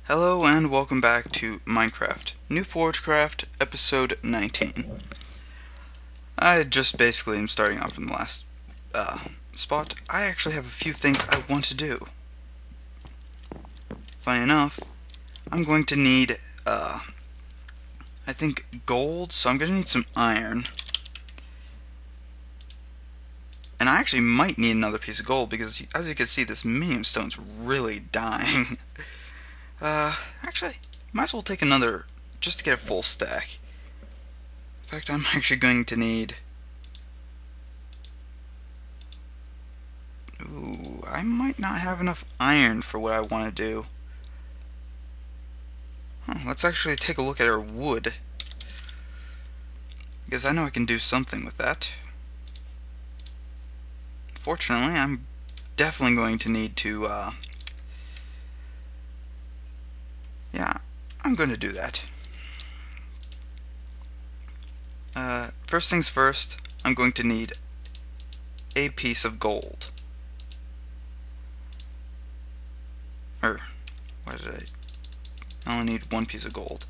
Hello and welcome back to Minecraft, New Forgecraft, episode 19. I just basically am starting off from the last spot. I actually have a few things I want to do. Funny enough, I'm going to need, I think gold, so I'm going to need some iron. And I actually might need another piece of gold because, as you can see, this medium stone's really dying. Actually, might as well take another just to get a full stack. In fact, I'm actually going to need... Ooh, I might not have enough iron for what I want to do. Let's actually take a look at our wood, because I know I can do something with that. Fortunately, I'm definitely going to need to, yeah, I'm going to do that. First things first, I'm going to need a piece of gold. Or, why did I only need one piece of gold.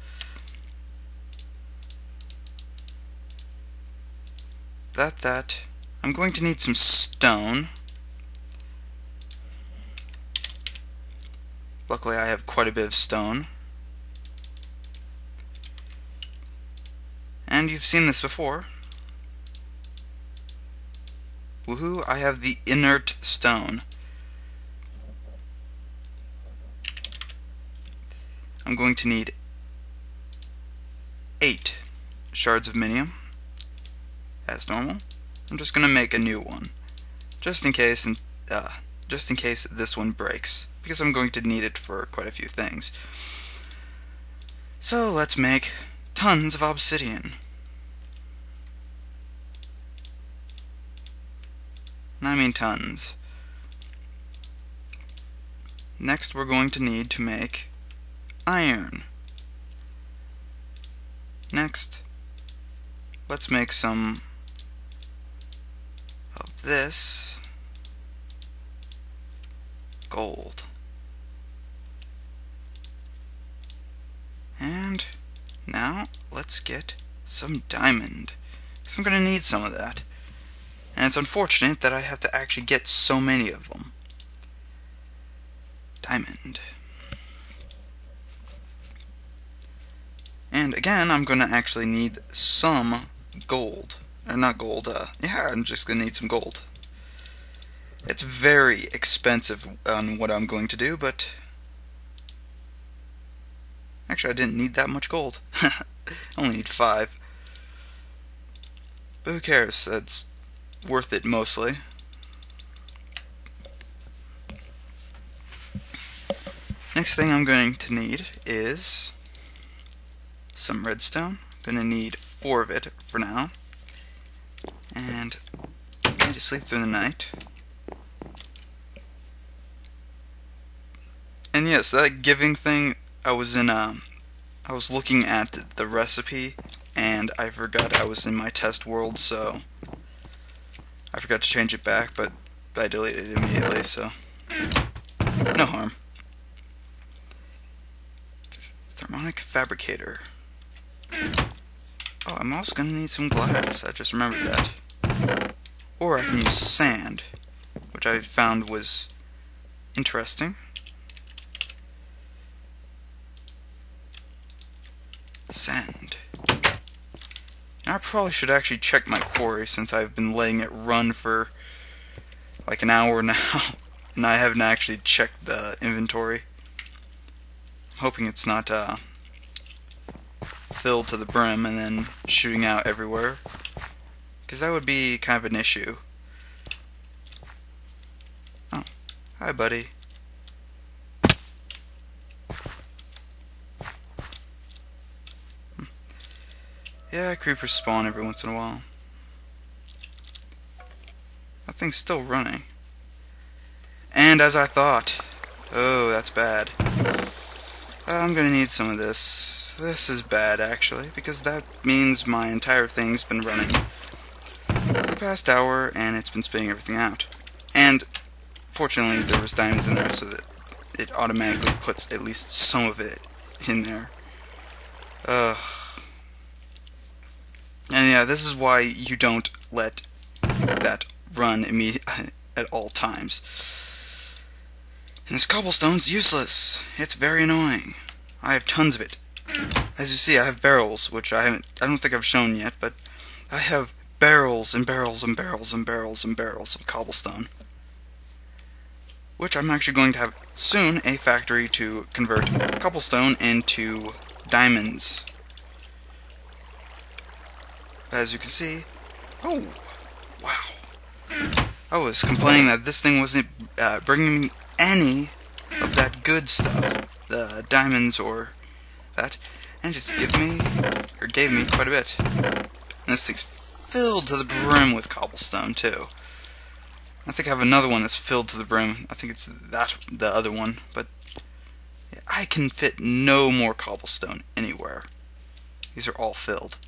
That. I'm going to need some stone. Luckily I have quite a bit of stone. And you've seen this before. Woohoo, I have the inert stone. I'm going to need 8 shards of minium, as normal. I'm just going to make a new one, just in case this one breaks, because I'm going to need it for quite a few things. So let's make tons of obsidian. And I mean tons. Next we're going to need to make iron. Next, let's make some of this gold. And now let's get some diamond, because I'm going to need some of that. And it's unfortunate that I have to actually get so many of them. Diamond. And again, I'm going to actually need some gold. Or not gold, yeah, I'm just going to need some gold. It's very expensive on what I'm going to do, but... Actually, I didn't need that much gold. I only need 5. But who cares? It's worth it mostly. Next thing I'm going to need is some redstone. I'm going to need 4 of it for now. And I need to sleep through the night. And yes, that giving thing, I was looking at the recipe and I forgot I was in my test world, so I forgot to change it back, but I deleted it immediately, so no harm. Thermonic fabricator. Oh, I'm also going to need some glass. I just remembered that. Or I can use sand, which I found was interesting. Sand. I probably should actually check my quarry, since I've been letting it run for like an hour now, and I haven't actually checked the inventory. I'm hoping it's not filled to the brim and then shooting out everywhere, because that would be kind of an issue. Oh, hi buddy. Yeah, creepers spawn every once in a while. That thing's still running. And as I thought. Oh, that's bad. I'm gonna need some of this. This is bad, actually, because that means my entire thing's been running for the past hour, and it's been spitting everything out. And, fortunately, there was diamonds in there, so that it automatically puts at least some of it in there. Ugh. And yeah, this is why you don't let that run at all times. And this cobblestone's useless. It's very annoying. I have tons of it. As you see, I have barrels, which I don't think I've shown yet, but I have barrels and barrels and barrels and barrels and barrels of cobblestone. Which I'm actually going to have soon a factory to convert cobblestone into diamonds. As you can see, oh, wow. I was complaining that this thing wasn't bringing me any of that good stuff, the diamonds or that, and just gave me quite a bit. And this thing's filled to the brim with cobblestone too. I think I have another one that's filled to the brim. I think it's the other one, but yeah, I can fit no more cobblestone anywhere. These are all filled.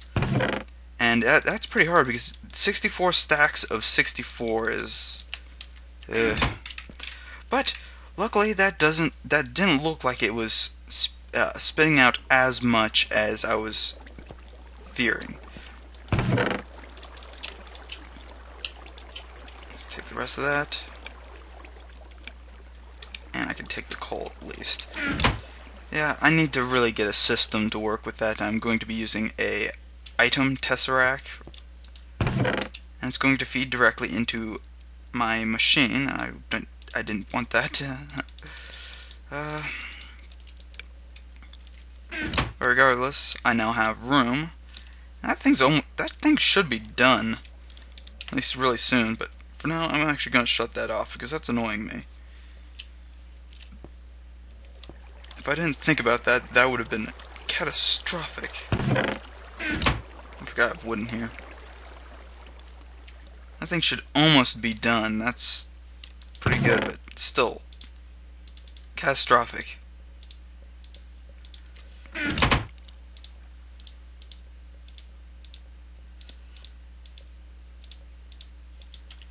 And that's pretty hard because 64 stacks of 64 is... But luckily that didn't look like it was spitting out as much as I was fearing. Let's take the rest of that. And I can take the coal at least. Yeah, I need to really get a system to work with that. I'm going to be using a item tesseract, and it's going to feed directly into my machine. I didn't want that. But regardless, I now have room. That thing should be done, at least really soon. But for now, I'm actually going to shut that off because that's annoying me. If I didn't think about that, that would have been catastrophic. I forgot I have wood in here. That thing should almost be done. That's pretty good, but still catastrophic.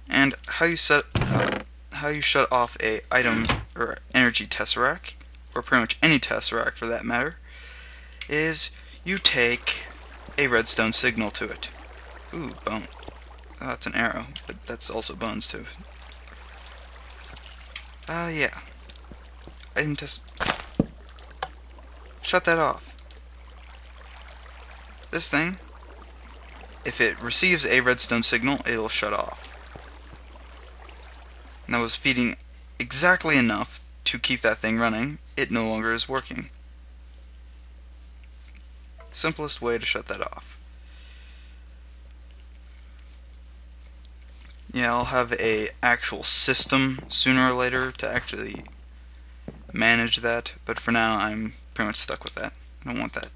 And how you shut off a item or energy tesseract, or pretty much any tesseract for that matter, is you take a redstone signal to it. Ooh, bone. Oh, that's an arrow, but that's also bones too. Yeah. Item shut that off. This thing, if it receives a redstone signal, it'll shut off. And that was feeding exactly enough to keep that thing running. It no longer is working. Simplest way to shut that off. Yeah, I'll have a actual system sooner or later to actually manage that, but for now I'm pretty much stuck with that. I don't want that.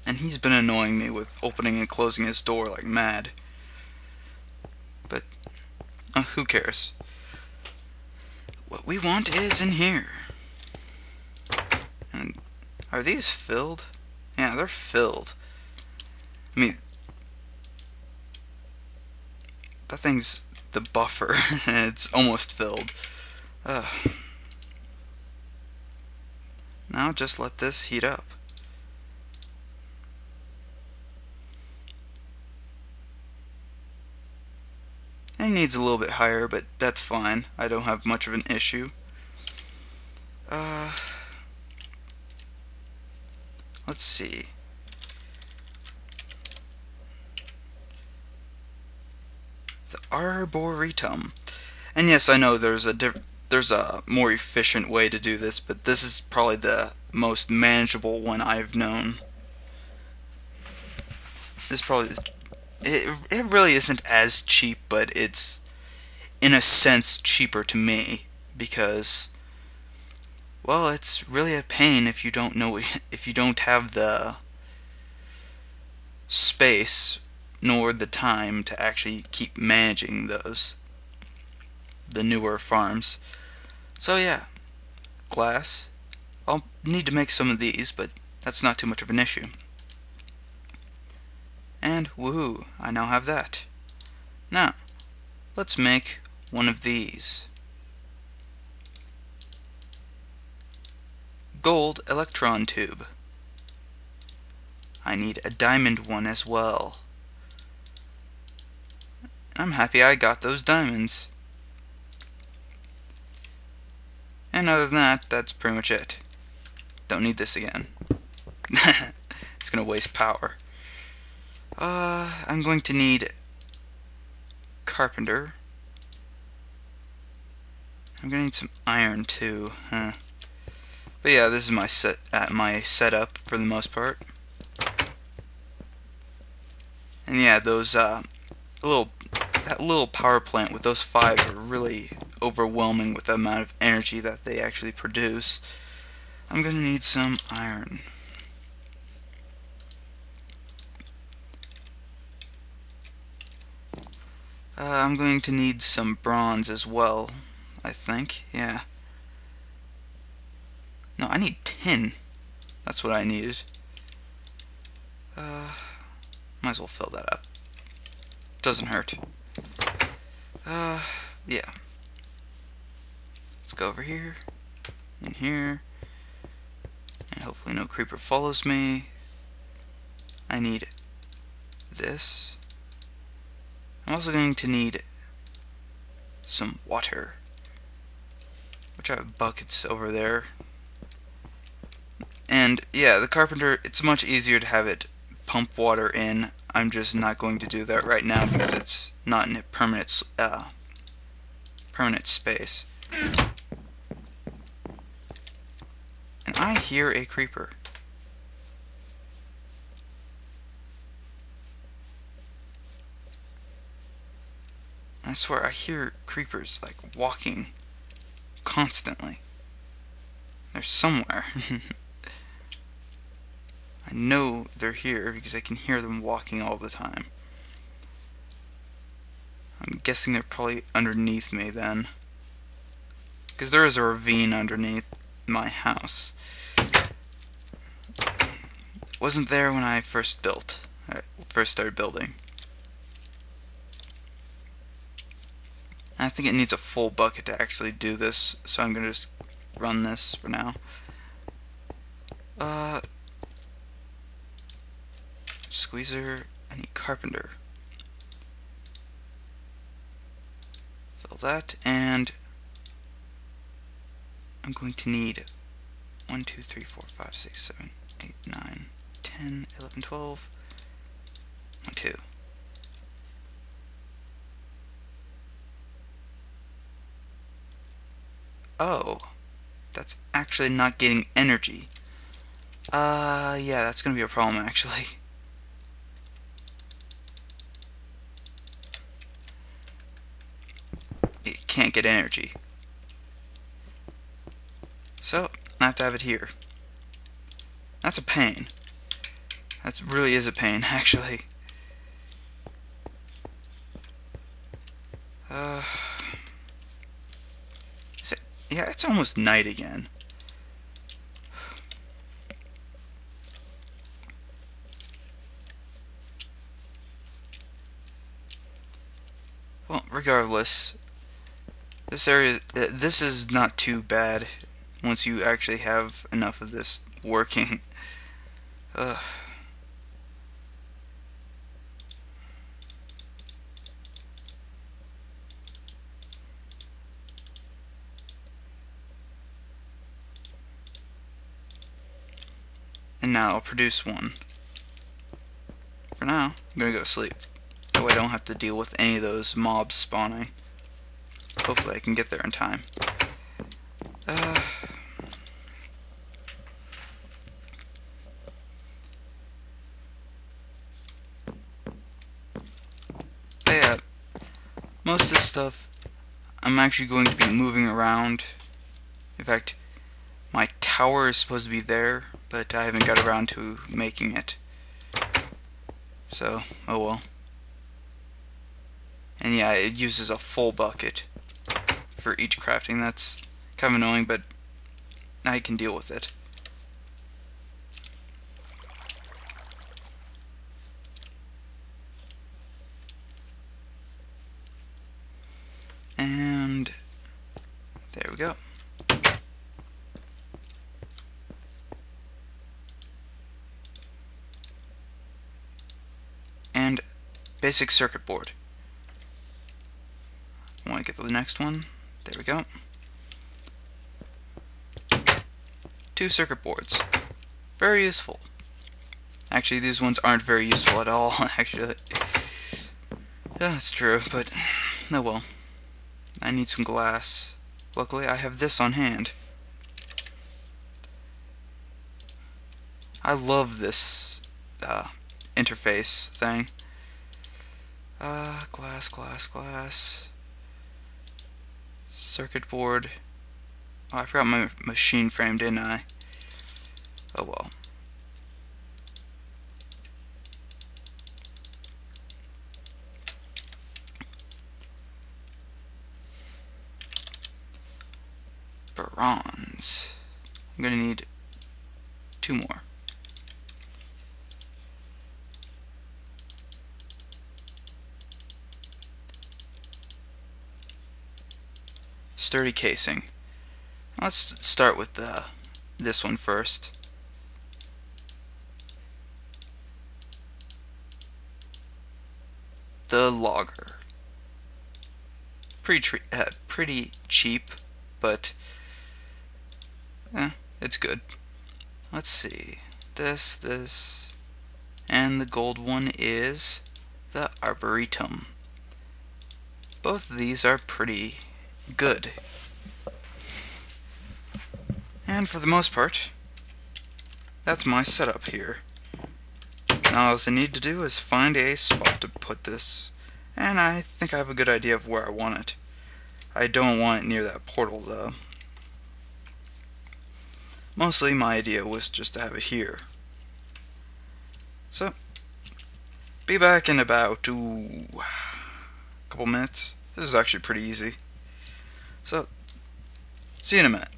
And he's been annoying me with opening and closing his door like mad. But who cares? What we want is in here. And are these filled? Yeah, they're filled. I mean, that thing's the buffer, and it's almost filled. Now just let this heat up. It needs a little bit higher, but that's fine. I don't have much of an issue. Let's see. The Arboretum. And yes, I know there's a more efficient way to do this, but this is probably the most manageable one I've known. This is probably it really isn't as cheap, but it's in a sense cheaper to me because, well, it's really a pain if you don't have the space nor the time to actually keep managing the newer farms. So yeah, glass. I'll need to make some of these, but that's not too much of an issue. And woohoo, I now have that. Now, let's make one of these. Gold electron tube. I need a diamond one as well. I'm happy I got those diamonds. And other than that, that's pretty much it. Don't need this again. It's gonna waste power. I'm going to need carpenter. I'm gonna need some iron too. But yeah, this is my setup for the most part. And yeah, those that little power plant with those 5 are really overwhelming with the amount of energy that they actually produce. I'm gonna need some iron. I'm going to need some bronze as well, I think. Yeah. No, I need tin. That's what I needed. Might as well fill that up. Doesn't hurt. Yeah. Let's go over here, in here, and hopefully no creeper follows me. I need this. I'm also going to need some water, which I have buckets over there. And yeah, the carpenter, it's much easier to have it pump water in. I'm just not going to do that right now because it's not in a permanent space. And I hear a creeper. I swear I hear creepers like walking constantly. They're somewhere. I know they're here because I can hear them walking all the time. I'm guessing they're probably underneath me then, because there is a ravine underneath my house. Wasn't there when I first started building. I think it needs a full bucket to actually do this, so I'm gonna just run this for now. Squeezer, I need carpenter. Fill that, and I'm going to need 1, 2, 3, 4, 5, 6, 7, 8, 9, 10, 11, 12, 1, 2. Oh, that's actually not getting energy. Yeah, that's gonna be a problem actually. It can't get energy. So, I have to have it here. That's a pain. That really is a pain, actually. Yeah, it's almost night again. Well, regardless, this is not too bad once you actually have enough of this working. And now I'll produce one. For now, I'm gonna go to sleep. That way I don't have to deal with any of those mobs spawning. Hopefully I can get there in time. But yeah, most of this stuff I'm actually going to be moving around. In fact, my tower is supposed to be there, but I haven't got around to making it. So, oh well. And yeah, it uses a full bucket for each crafting. That's kind of annoying, but I can deal with it. go. And basic circuit board. I want to get to the next one. There we go. 2 circuit boards. Very useful. Actually, these ones aren't very useful at all, actually. Yeah, that's true, but oh well. I need some glass. Luckily, I have this on hand. I love this interface thing. Glass. Circuit board. Oh, I forgot my machine frame, didn't I? Oh well. Bronze. I'm gonna need 2 more. Sturdy casing. Let's start with this one first. The logger. Pretty cheap, but it's good. Let's see. This, and the gold one is the Arboretum. Both of these are pretty good. And for the most part, that's my setup here. Now all I need to do is find a spot to put this, and I think I have a good idea of where I want it. I don't want it near that portal though. Mostly my idea was just to have it here. So, be back in about a couple minutes. This is actually pretty easy. So, see you in a minute.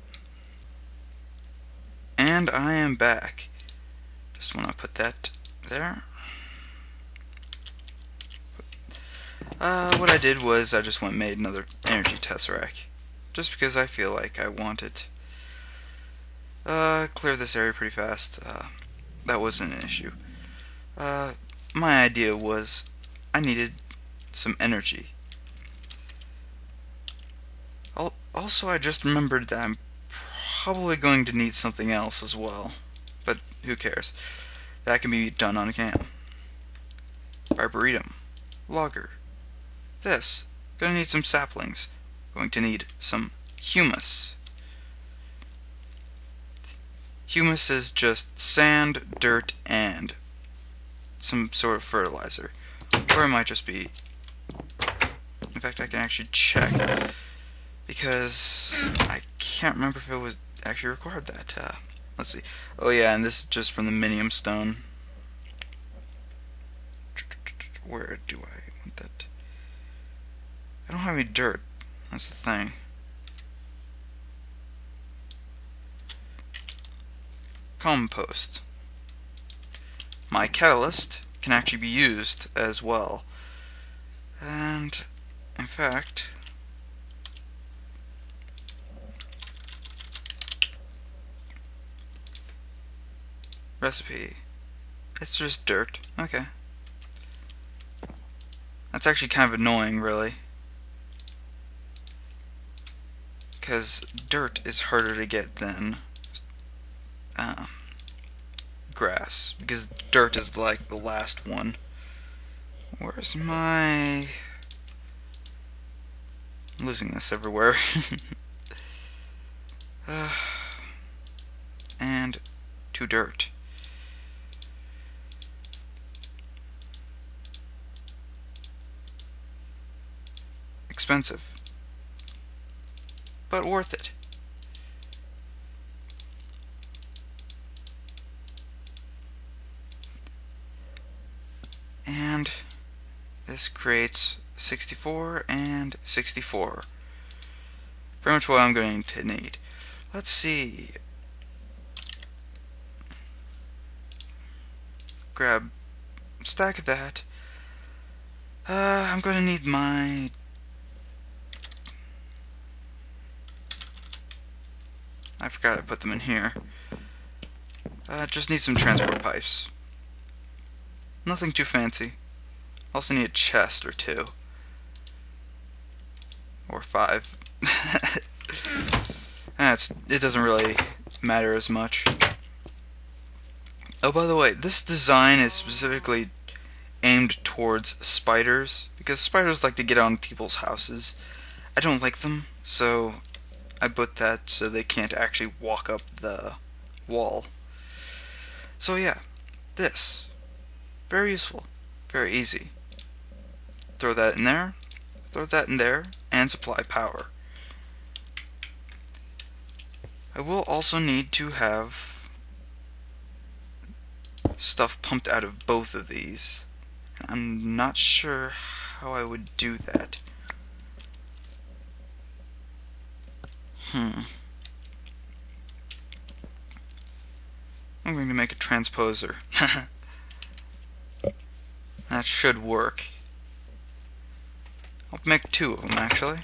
And I am back. Just want to put that there. What I did was I just went and made another energy tesseract. Just because I feel like I want it. Clear this area pretty fast. That wasn't an issue. My idea was I needed some energy. Also, I just remembered that I'm probably going to need something else as well. But who cares? That can be done on a cam. Arboretum. Logger. This. Gonna need some saplings. Going to need some humus. Humus is just sand, dirt, and some sort of fertilizer. Or it might just be... In fact, I can actually check. Because I can't remember if it was actually required that. Let's see. Oh yeah, and this is just from the minium stone. Where do I want that? I don't have any dirt. That's the thing. Compost. My catalyst can actually be used as well. And, in fact... Recipe. It's just dirt. Okay. That's actually kind of annoying, really. Because dirt is harder to get than grass. Because dirt is like the last one. Where's my... I'm losing this everywhere. And to dirt. Expensive, but worth it. And this creates 64 and 64. Pretty much what I'm going to need. Let's see. Grab a stack of that. I'm going to need my I forgot to put them in here. Just need some transport pipes. Nothing too fancy. Also need a chest or two. Or 5. It doesn't really matter as much. Oh, by the way, this design is specifically aimed towards spiders, because spiders like to get on people's houses. I don't like them, so I put that so they can't actually walk up the wall. So yeah, this. Very useful. Very easy. Throw that in there, throw that in there, and supply power. I will also need to have stuff pumped out of both of these. I'm not sure how I would do that. I'm going to make a transposer. That should work. I'll make 2 of them, actually.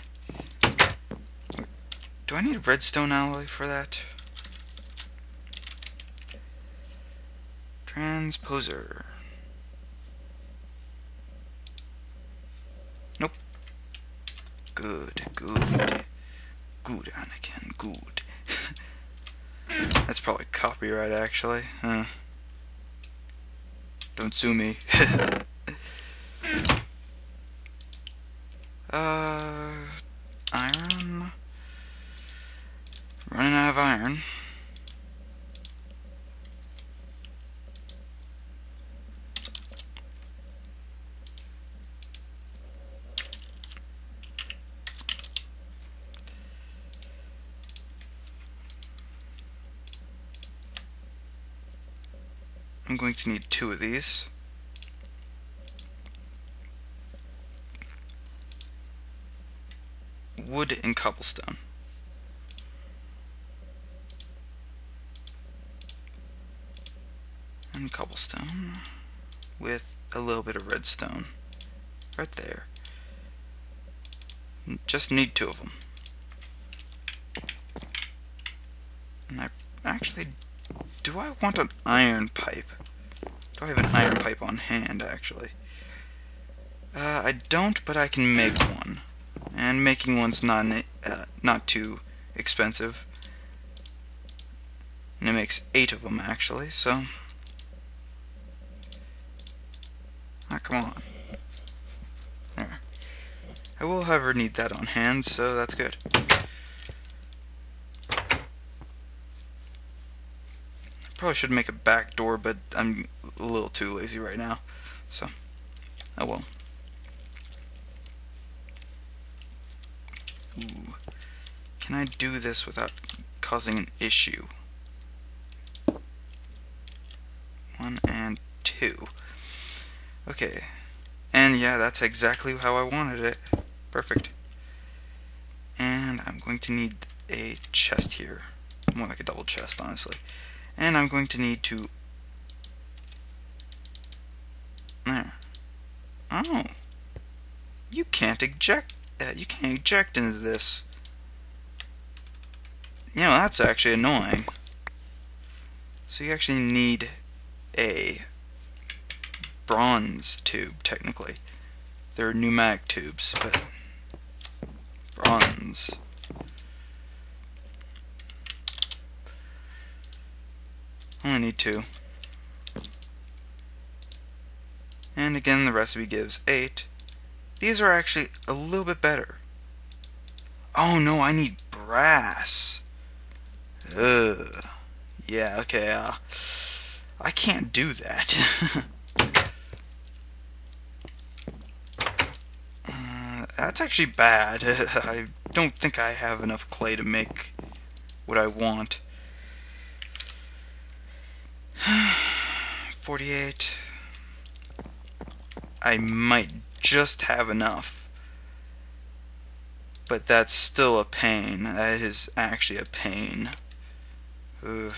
Do I need a redstone alloy for that? Transposer. Nope. Good, good. Good, Anakin, good. That's probably copyright, actually. Don't sue me. Iron. Running out of iron. I'm going to need 2 of these. Wood and cobblestone. And cobblestone with a little bit of redstone. Right there. Just need 2 of them. And I actually... Do I want an iron pipe? Do I have an iron pipe on hand, actually? I don't, but I can make one. And making one's not too expensive. And it makes 8 of them, actually, so... Ah, come on. There. I will, however, need that on hand, so that's good. Probably should make a back door, but I'm a little too lazy right now, so oh well. Ooh. Can I do this without causing an issue? 1 and 2. Okay. And yeah, that's exactly how I wanted it. Perfect. And I'm going to need a chest here. More like a double chest, honestly. And I'm going to need to... There. Oh. You can't eject into this. You know, that's actually annoying. So you actually need a bronze tube, technically. They're pneumatic tubes, but bronze. Only need 2. And again, the recipe gives 8. These are actually a little bit better. Oh no, I need brass. Ugh. Yeah, okay, I can't do that. That's actually bad. I don't think I have enough clay to make what I want. 48. I might just have enough. But that's still a pain. That is actually a pain. Ugh.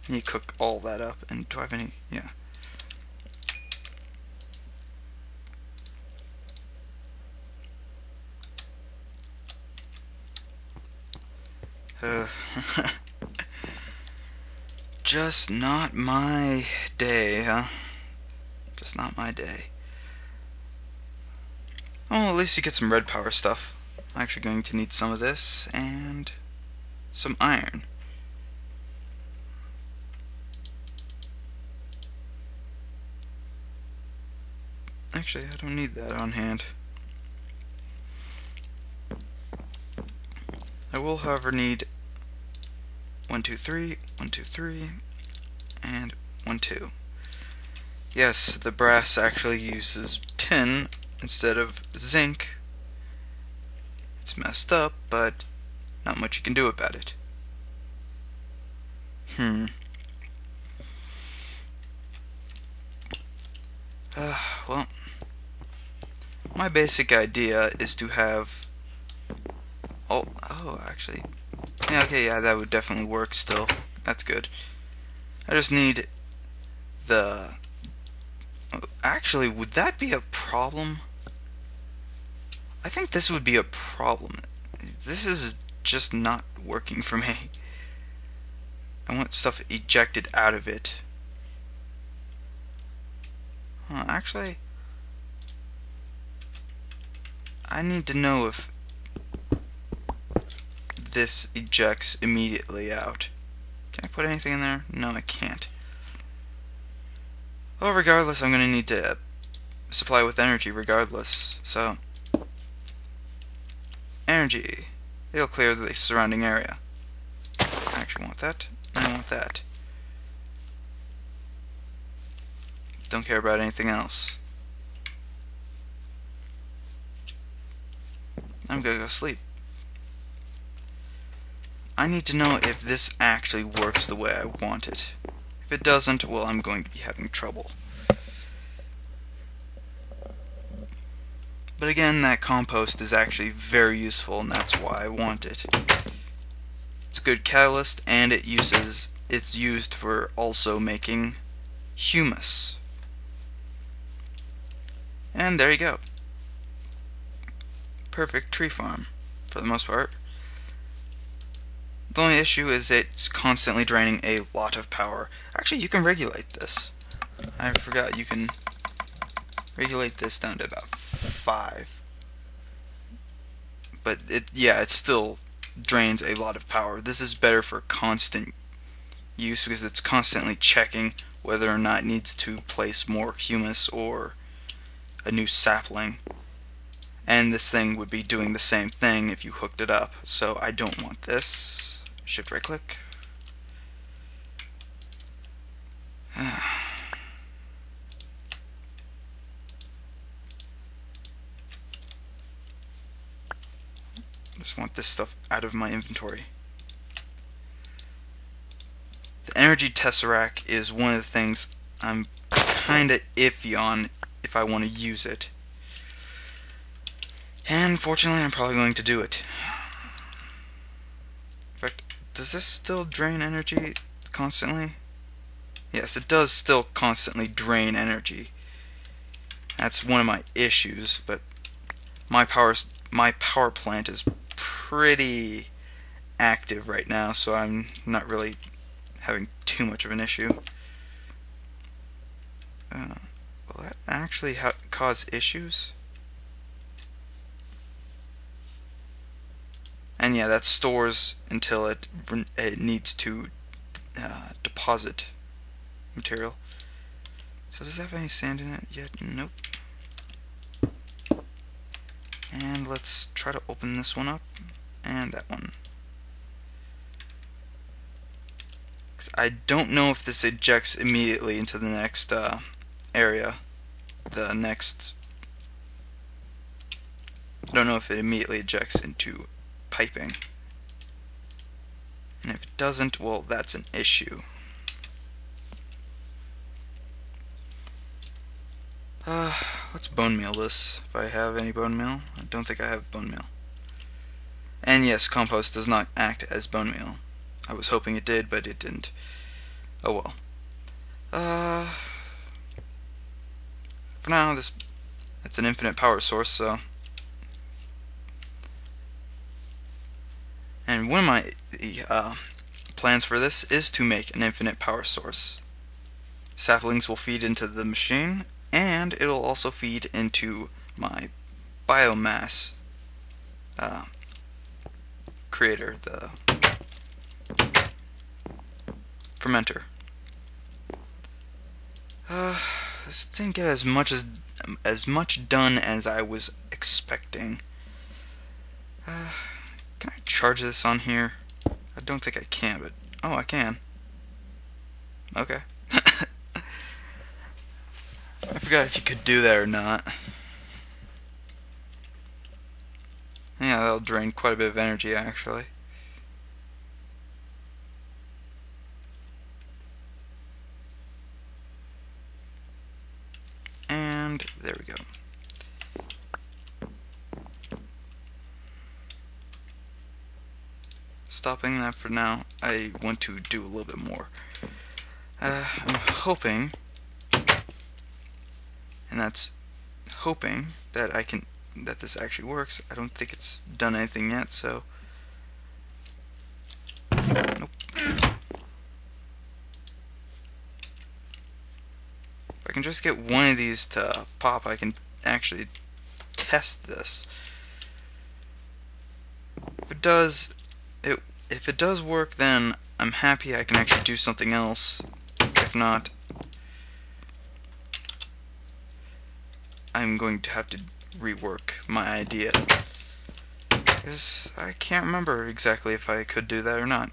You cook all that up. And do I have any? Yeah. Just not my day, huh? Just not my day. Well, at least you get some red power stuff. I'm actually going to need some of this and some iron. Actually, I don't need that on hand. I will, however, need 1, 2, 3, 1, 2, 3, and 1, 2. Yes, the brass actually uses tin instead of zinc. It's messed up, but not much you can do about it. Well, my basic idea is to have... Oh, actually... Yeah, okay, yeah, that would definitely work still. That's good. I just need the... Actually, would that be a problem? I think this would be a problem. This is just not working for me. I want stuff ejected out of it. Actually, I need to know if this ejects immediately out. Can I put anything in there? No, I can't. Well, regardless, I'm going to need to supply with energy regardless. So, energy. It'll clear the surrounding area. I actually want that. I want that. Don't care about anything else. I'm gonna go sleep. I need to know if this actually works the way I want it. If it doesn't, well, I'm going to be having trouble. But again, that compost is actually very useful, and that's why I want it. It's a good catalyst, and it's used for also making humus. And there you go. Perfect tree farm, for the most part. The only issue is it's constantly draining a lot of power. Actually, you can regulate this. I forgot you can regulate this down to about 5. But it still drains a lot of power. This is better for constant use because it's constantly checking whether or not it needs to place more humus or a new sapling. And this thing would be doing the same thing if you hooked it up. So I don't want this. Shift right click. Just want this stuff out of my inventory. The energy tesseract is one of the things I'm kinda iffy on if I want to use it. And fortunately, I'm probably going to do it. In fact, does this still drain energy constantly? Yes, it does still constantly drain energy. That's one of my issues, but my power plant is pretty active right now, so I'm not really having too much of an issue. Will that actually cause issues? And yeah, that stores until it needs to deposit material. So does it have any sand in it yet? Nope. And let's try to open this one up, and that one. I don't know if this ejects immediately into the next area. I don't know if it immediately ejects into piping. And if it doesn't, well, that's an issue. Let's bone meal this, if I have any bone meal. I don't think I have bone meal. And yes, compost does not act as bone meal. I was hoping it did, but it didn't. Oh well. For now, it's an infinite power source, so... And one of the plans for this is to make an infinite power source. Saplings will feed into the machine, and it'll also feed into my biomass creator, the fermenter. This didn't get as much done as I was expecting. Can I charge this on here? I don't think I can, but oh, I can. Okay. I forgot if you could do that or not. Yeah, that'll drain quite a bit of energy, actually. And there we go. Stopping that for now. I want to do a little bit more. I'm hoping, and that's hoping that that this actually works. I don't think it's done anything yet, so nope. If I can just get one of these to pop, I can actually test this. If it does work, then I'm happy I can actually do something else. If not, I'm going to have to rework my idea, because I can't remember exactly if I could do that or not.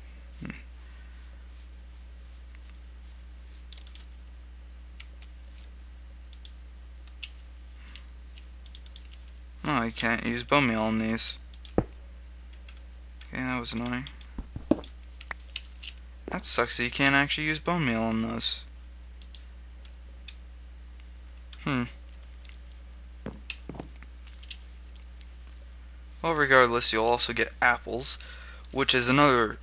No, I can't use bone meal on these. Okay, that was annoying. That sucks that you can't actually use bone meal on those. Well, regardless, you'll also get apples, which is another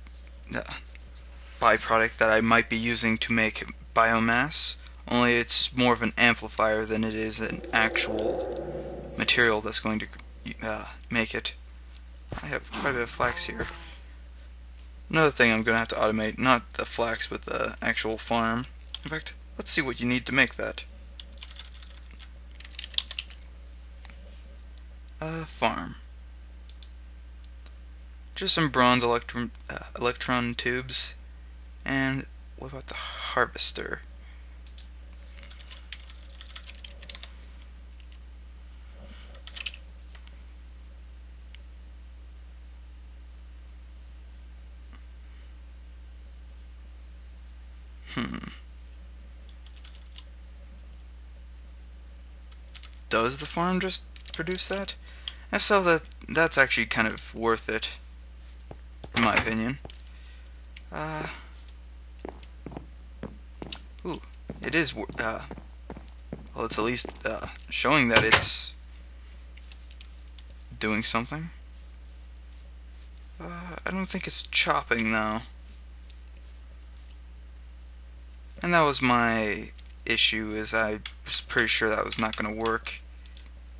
byproduct that I might be using to make biomass, only it's more of an amplifier than it is an actual material that's going to make it. I have quite a bit of flax here. Another thing I'm going to have to automate, not the flax, but the actual farm. In fact, let's see what you need to make that. Farm. Just some bronze electron tubes. And what about the harvester? Does the farm just produce that? If so, that's actually kind of worth it, in my opinion. Ooh, it is. Well, it's at least showing that it's doing something. I don't think it's chopping though, and that was my issue. Is I was pretty sure that was not going to work.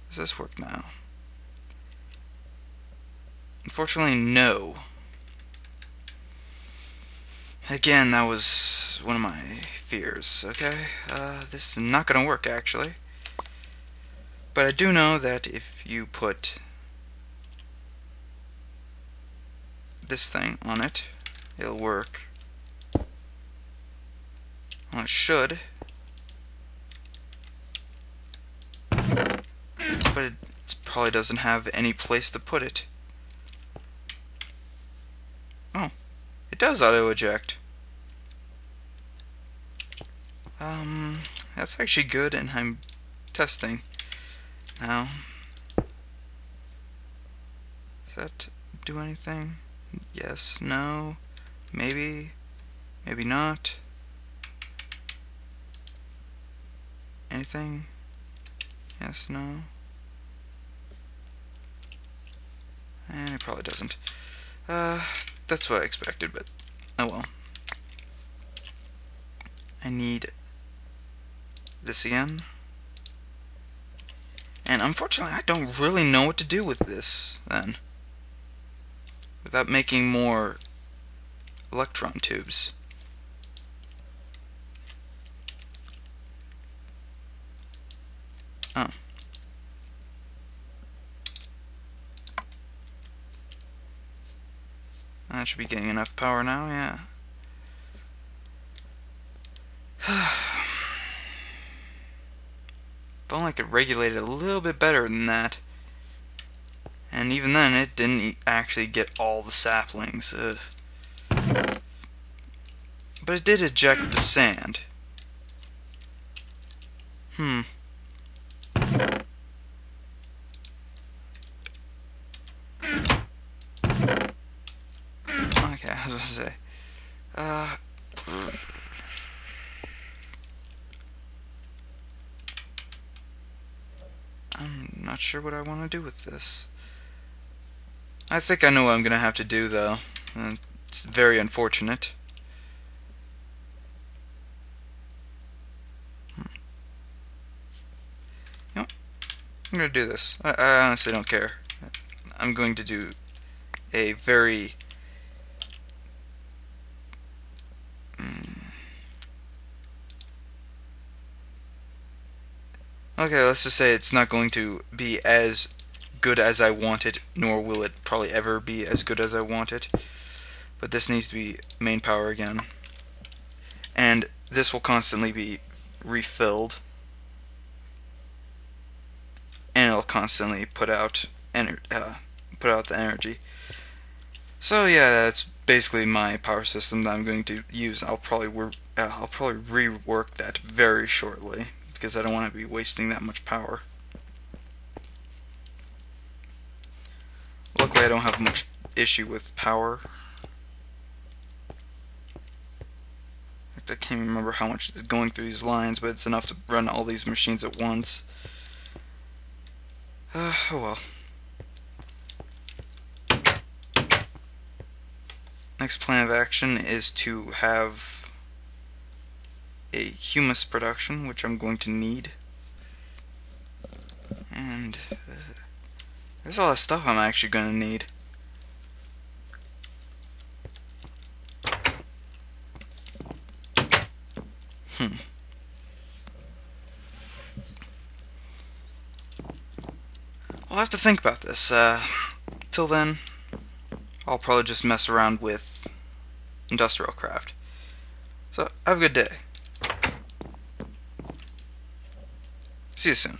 Does this work now? Unfortunately, no. Again, that was one of my fears. Okay, this is not going to work actually. But I do know that if you put this thing on it, it'll work. Well, it should. But it probably doesn't have any place to put it. Oh, it does auto-eject. That's actually good, and I'm testing now. Does that do anything? Yes, no, maybe, maybe not. Anything? Yes, no. And it probably doesn't. That's what I expected, but oh well. I need this again. And unfortunately, I don't really know what to do with this, then. Without making more electron tubes. Oh. That should be getting enough power now, yeah. If only I could regulate it a little bit better than that. And even then, it didn't actually get all the saplings. But it did eject the sand. Okay, I was about to say. I'm not sure what I want to do with this. I think I know what I'm going to have to do, though. It's very unfortunate. You know, I'm going to do this. I honestly don't care. I'm going to do a very... Okay, let's just say it's not going to be as good as I want it, nor will it probably ever be as good as I want it. But this needs to be main power again. And this will constantly be refilled. And it'll constantly put out the energy. So yeah, that's basically my power system that I'm going to use. I'll probably rework that very shortly, because I don't want to be wasting that much power. Luckily I don't have much issue with power. In fact, I can't even remember how much is going through these lines, but it's enough to run all these machines at once. Oh well. Next plan of action is to have a humus production, which I'm going to need. And there's a lot of stuff I'm actually going to need. I'll have to think about this. Till then, I'll probably just mess around with industrial craft. So, have a good day. See you soon.